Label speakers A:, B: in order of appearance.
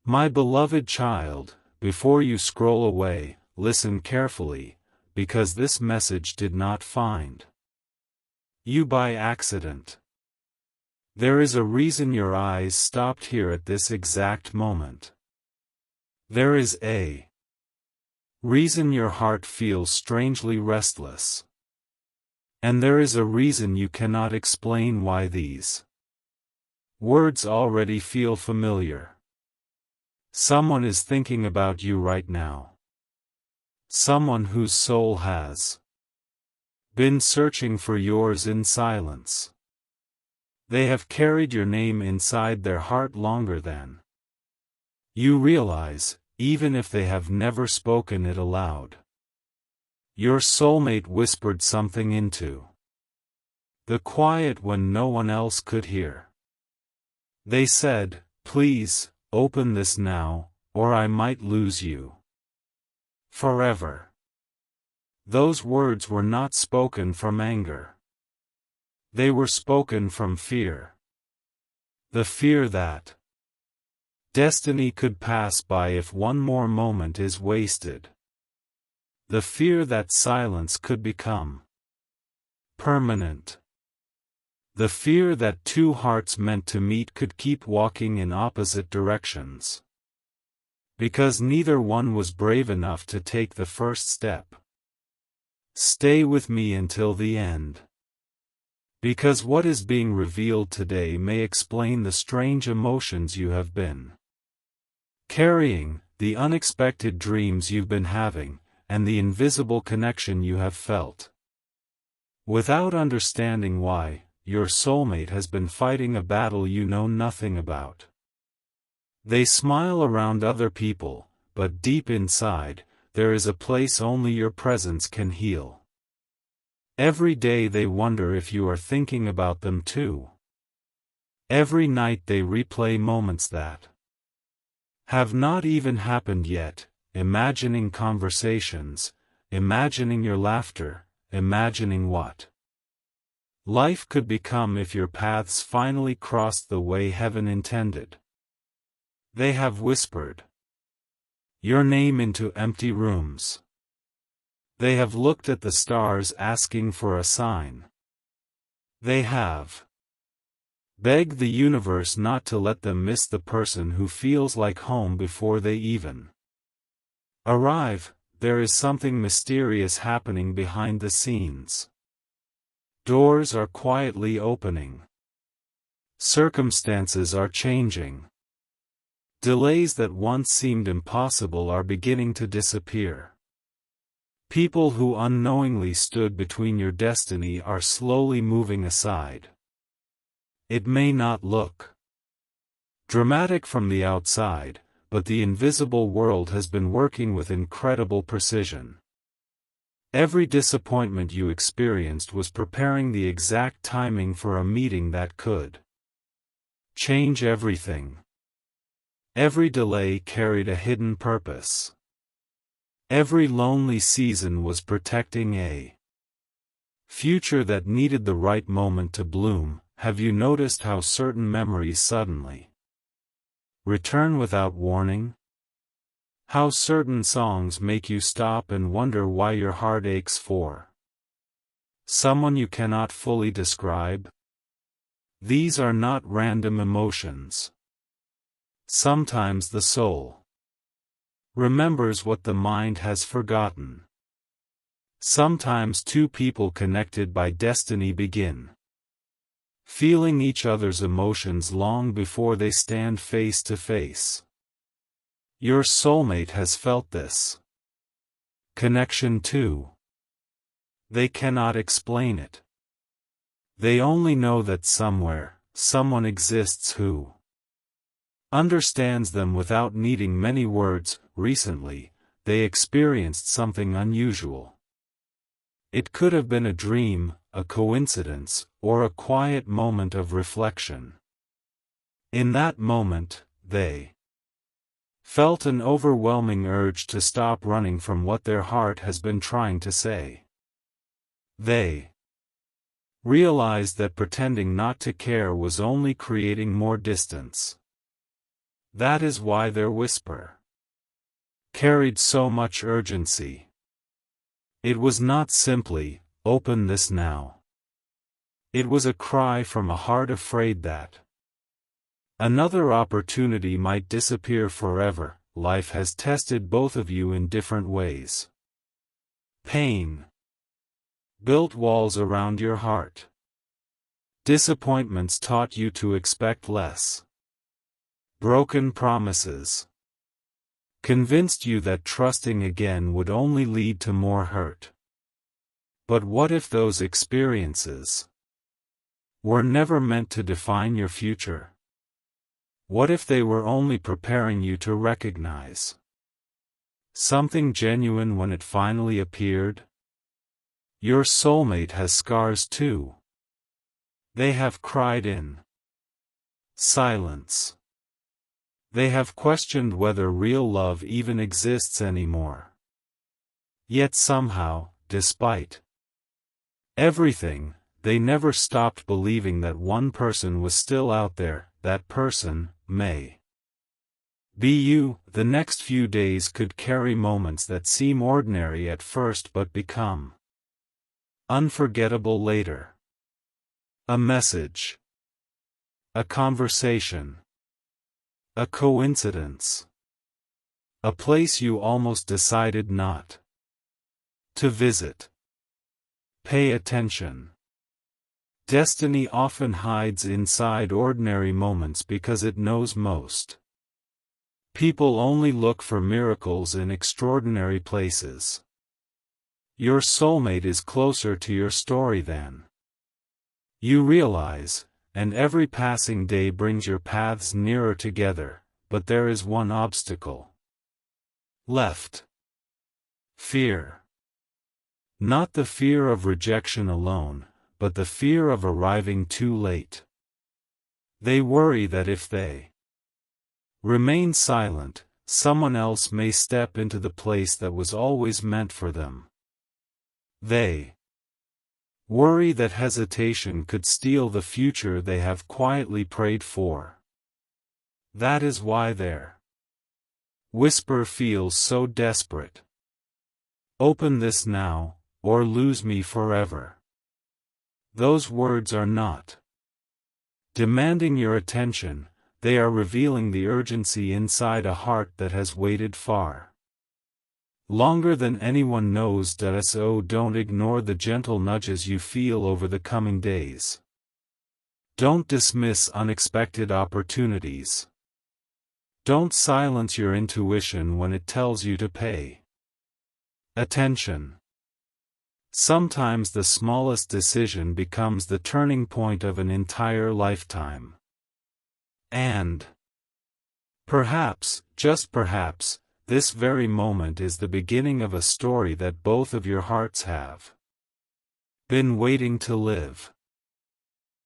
A: My beloved child, before you scroll away, listen carefully, because this message did not find you by accident. There is a reason your eyes stopped here at this exact moment. There is a reason your heart feels strangely restless. And there is a reason you cannot explain why these words already feel familiar. Someone is thinking about you right now. Someone whose soul has been searching for yours in silence. They have carried your name inside their heart longer than you realize, even if they have never spoken it aloud. Your soulmate whispered something into the quiet when no one else could hear. They said, "Please, open this now, or I might lose you forever." Those words were not spoken from anger. They were spoken from fear. The fear that destiny could pass by if one more moment is wasted. The fear that silence could become permanent. The fear that two hearts meant to meet could keep walking in opposite directions. Because neither one was brave enough to take the first step. Stay with me until the end. Because what is being revealed today may explain the strange emotions you have been carrying, the unexpected dreams you've been having, and the invisible connection you have felt. Without understanding why, your soulmate has been fighting a battle you know nothing about. They smile around other people, but deep inside, there is a place only your presence can heal. Every day they wonder if you are thinking about them too. Every night they replay moments that have not even happened yet, imagining conversations, imagining your laughter, imagining what life could become if your paths finally crossed the way heaven intended. They have whispered your name into empty rooms. They have looked at the stars asking for a sign. They have begged the universe not to let them miss the person who feels like home before they even arrive. There is something mysterious happening behind the scenes. Doors are quietly opening. Circumstances are changing. Delays that once seemed impossible are beginning to disappear. People who unknowingly stood between your destiny are slowly moving aside. It may not look dramatic from the outside, but the invisible world has been working with incredible precision. Every disappointment you experienced was preparing the exact timing for a meeting that could change everything. Every delay carried a hidden purpose. Every lonely season was protecting a future that needed the right moment to bloom. Have you noticed how certain memories suddenly return without warning? How certain songs make you stop and wonder why your heart aches for someone you cannot fully describe? These are not random emotions. Sometimes the soul remembers what the mind has forgotten. Sometimes two people connected by destiny begin feeling each other's emotions long before they stand face to face. Your soulmate has felt this connection too. They cannot explain it. They only know that somewhere, someone exists who understands them without needing many words. Recently, they experienced something unusual. It could have been a dream, a coincidence, or a quiet moment of reflection. In that moment, they felt an overwhelming urge to stop running from what their heart has been trying to say. They realized that pretending not to care was only creating more distance. That is why their whisper carried so much urgency. It was not simply, "Open this now." It was a cry from a heart afraid that another opportunity might disappear forever. Life has tested both of you in different ways. Pain built walls around your heart. Disappointments taught you to expect less. Broken promises convinced you that trusting again would only lead to more hurt. But what if those experiences were never meant to define your future? What if they were only preparing you to recognize something genuine when it finally appeared? Your soulmate has scars too. They have cried in silence. They have questioned whether real love even exists anymore. Yet somehow, despite everything, they never stopped believing that one person was still out there. That person may be you. The next few days could carry moments that seem ordinary at first but become unforgettable later. A message, a conversation, a coincidence, a place you almost decided not to visit. Pay attention. Destiny often hides inside ordinary moments because it knows most people only look for miracles in extraordinary places. Your soulmate is closer to your story than you realize, and every passing day brings your paths nearer together, but there is one obstacle left. Fear. Not the fear of rejection alone, but the fear of arriving too late. They worry that if they remain silent, someone else may step into the place that was always meant for them. They worry that hesitation could steal the future they have quietly prayed for. That is why their whisper feels so desperate. Open this now, or lose me forever. Those words are not demanding your attention, they are revealing the urgency inside a heart that has waited far longer than anyone knows. So don't ignore the gentle nudges you feel over the coming days. Don't dismiss unexpected opportunities. Don't silence your intuition when it tells you to pay attention. Sometimes the smallest decision becomes the turning point of an entire lifetime. And perhaps, just perhaps, this very moment is the beginning of a story that both of your hearts have been waiting to live.